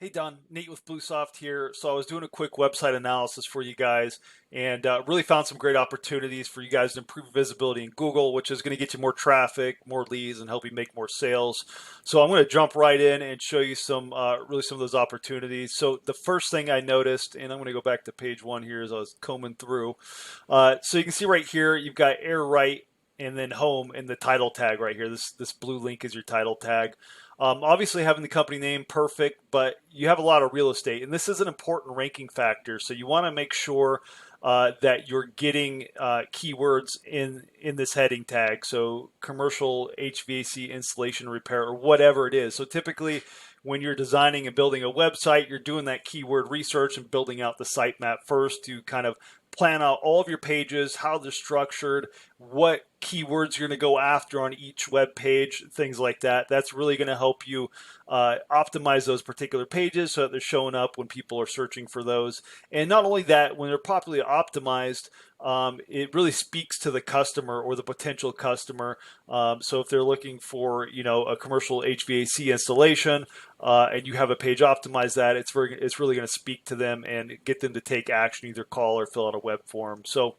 Hey Don, Nate with Bluesoft here. So I was doing a quick website analysis for you guys and really found some great opportunities for you guys to improve visibility in Google, which is going to get you more traffic, more leads, and help you make more sales. So I'm going to jump right in and show you some of those opportunities. So the first thing I noticed, and I'm going to go back to page one here as I was combing through. So you can see right here, you've got air right and then home in the title tag right here. This blue link is your title tag. Obviously, having the company name perfect, but you have a lot of real estate, and this is an important ranking factor. So you want to make sure that you're getting keywords in this heading tag. So commercial HVAC installation repair or whatever it is. So typically, when you're designing and building a website, you're doing that keyword research and building out the sitemap first to kind of plan out all of your pages, how they're structured, what keywords you're going to go after on each web page, things like that. That's really going to help you optimize those particular pages so that they're showing up when people are searching for those. And not only that, when they're properly optimized, it really speaks to the customer or the potential customer. So if they're looking for, a commercial HVAC installation, and you have a page optimize that, it's really going to speak to them and get them to take action, either call or fill out a web form. So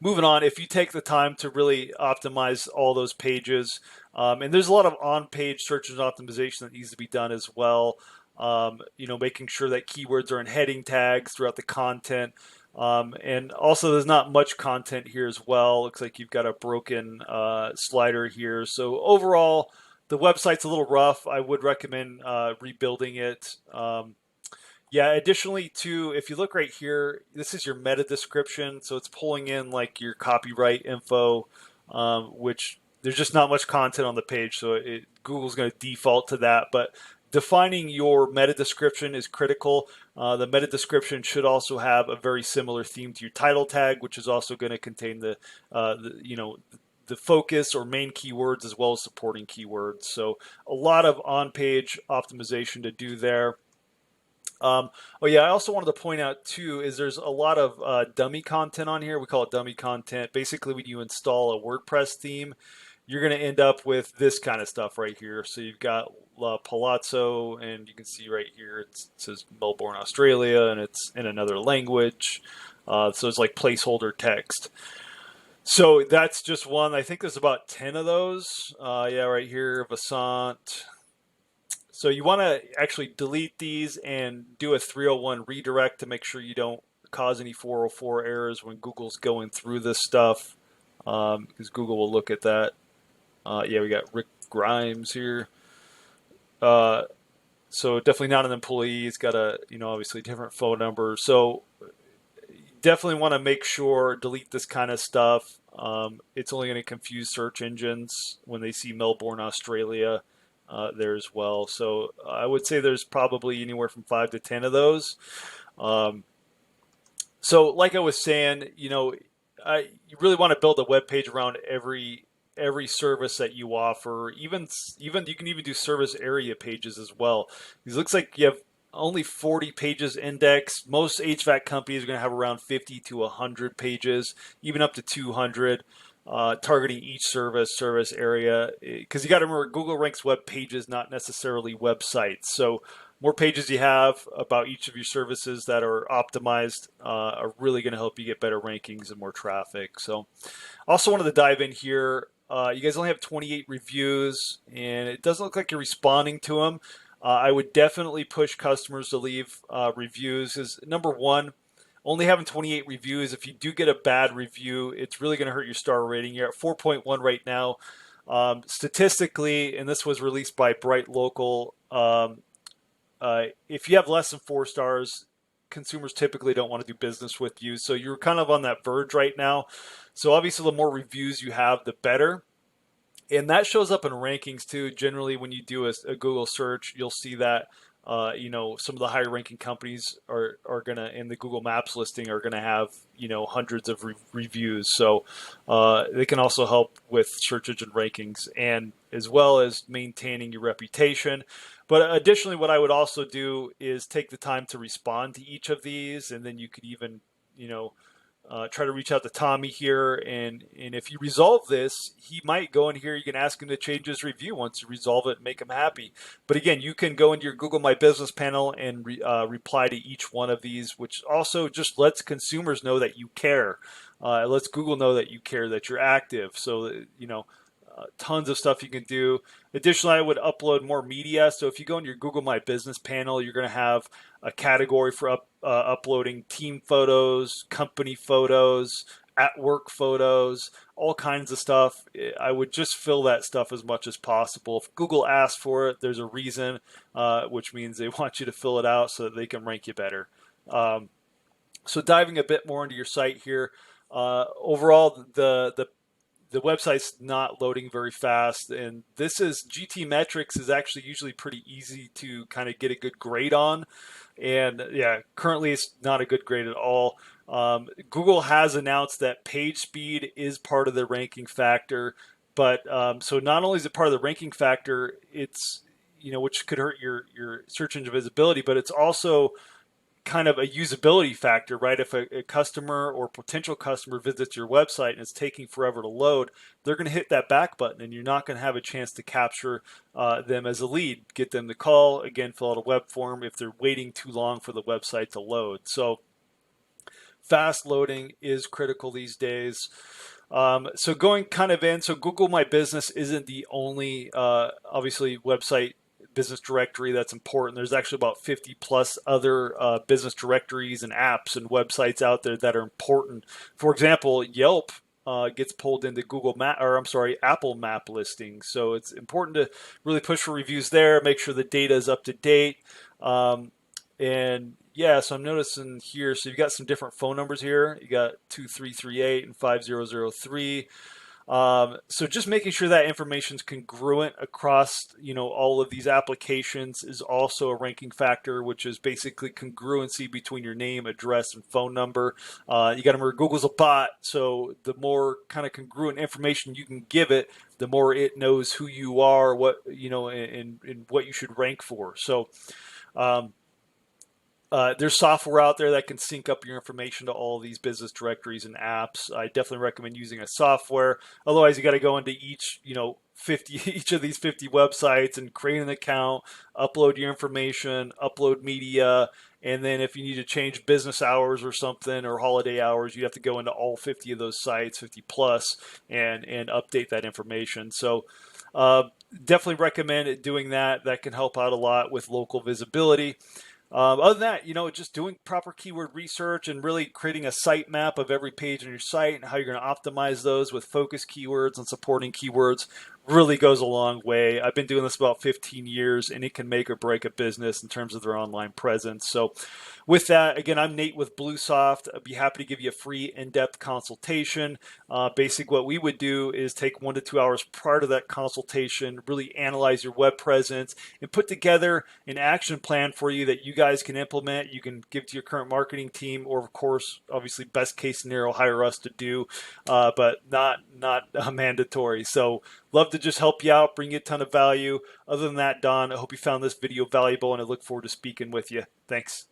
moving on, if you take the time to really optimize all those pages, and there's a lot of on-page search and optimization that needs to be done as well. Making sure that keywords are in heading tags throughout the content. And also, there's not much content here as well. Looks like you've got a broken slider here. So overall, the website's a little rough. I would recommend rebuilding it. Yeah, additionally too, if you look right here, this is your meta description. So it's pulling in like your copyright info, which there's just not much content on the page. So Google's going to default to that. But defining your meta description is critical. The meta description should also have a very similar theme to your title tag, which is also going to contain the focus or main keywords as well as supporting keywords. So a lot of on-page optimization to do there. Oh yeah, I also wanted to point out too is there's a lot of dummy content on here. We call it dummy content. Basically, when you install a WordPress theme, you're going to end up with this kind of stuff right here. So you've got Palazzo, and you can see right here it says Melbourne, Australia, and it's in another language. So it's like placeholder text. So that's just one. I think there's about 10 of those. Yeah, right here, Vasant. So you want to actually delete these and do a 301 redirect to make sure you don't cause any 404 errors when Google's going through this stuff, because Google will look at that. Yeah, we got Rick Grimes here. So definitely not an employee. He's got obviously different phone number. So definitely want to make sure, delete this kind of stuff. It's only going to confuse search engines when they see Melbourne, Australia. There as well. So I would say there's probably anywhere from 5 to 10 of those. So like I was saying, you really want to build a web page around every service that you offer. Even you can even do service area pages as well. It looks like you have only 40 pages indexed. Most HVAC companies are going to have around 50 to 100 pages, even up to 200. Targeting each service area, because you got to remember Google ranks web pages, not necessarily websites. So more pages you have about each of your services that are optimized are really going to help you get better rankings and more traffic. So also wanted to dive in here. You guys only have 28 reviews, and it doesn't look like you're responding to them. I would definitely push customers to leave reviews. Is number one, only having 28 reviews, if you do get a bad review, it's really going to hurt your star rating. You're at 4.1 right now. Statistically, and this was released by Bright Local, if you have less than 4 stars, consumers typically don't want to do business with you. So you're kind of on that verge right now. So obviously, the more reviews you have, the better. And that shows up in rankings too. Generally, when you do a Google search, you'll see that some of the higher ranking companies are gonna in the Google Maps listing are gonna have hundreds of reviews. So they can also help with search engine rankings and as well as maintaining your reputation. But additionally, what I would also do is take the time to respond to each of these, and then you could even try to reach out to Tommy here, and if you resolve this, he might go in here. You can ask him to change his review once you resolve it and make him happy. But again, you can go into your Google My Business panel and reply to each one of these, which also just lets consumers know that you care. It lets Google know that you care, that you're active. So, tons of stuff you can do. Additionally, I would upload more media. So if you go in your Google My Business panel, you're going to have a category for uploading team photos, company photos, at work photos, all kinds of stuff. I would just fill that stuff as much as possible. If Google asks for it, there's a reason, which means they want you to fill it out so that they can rank you better. So diving a bit more into your site here, overall, the website's not loading very fast, and this is GT metrics is actually usually pretty easy to kind of get a good grade on, and yeah, currently it's not a good grade at all. Google has announced that page speed is part of the ranking factor, but so not only is it part of the ranking factor, it's which could hurt your search engine visibility, but it's also kind of a usability factor, right? If a customer or potential customer visits your website and it's taking forever to load, they're going to hit that back button, and you're not going to have a chance to capture them as a lead, get them to call, again, fill out a web form if they're waiting too long for the website to load. So fast loading is critical these days. So going kind of in, so Google My Business isn't the only, obviously, website business directory that's important. There's actually about 50 plus other business directories and apps and websites out there that are important. For example, Yelp gets pulled into Apple Map listings. So it's important to really push for reviews there, make sure the data is up to date. And yeah, so I'm noticing here, so you've got some different phone numbers here. You got 2338 and 5003. So just making sure that information is congruent across, all of these applications is also a ranking factor, which is basically congruency between your name, address, and phone number. You got to remember, Google's a bot, so the more kind of congruent information you can give it, the more it knows who you are, what and what you should rank for. So. There's software out there that can sync up your information to all these business directories and apps. I definitely recommend using a software. Otherwise, you got to go into each of these 50 websites and create an account, upload your information, upload media, and then if you need to change business hours or something or holiday hours, you have to go into all 50 of those sites, 50 plus, and update that information. So definitely recommend doing that. That can help out a lot with local visibility. Other than that, just doing proper keyword research and really creating a site map of every page on your site and how you're going to optimize those with focus keywords and supporting keywords really goes a long way. I've been doing this about 15 years, and it can make or break a business in terms of their online presence. So with that, again, I'm Nate with Bluesoft. I'd be happy to give you a free in-depth consultation. Basically, what we would do is take 1 to 2 hours prior to that consultation, really analyze your web presence, and put together an action plan for you that you guys can implement. You can give to your current marketing team, or of course, obviously, best case scenario, hire us to do, but not mandatory. So love to just help you out, bring you a ton of value. Other than that, Don, I hope you found this video valuable, and I look forward to speaking with you. Thanks.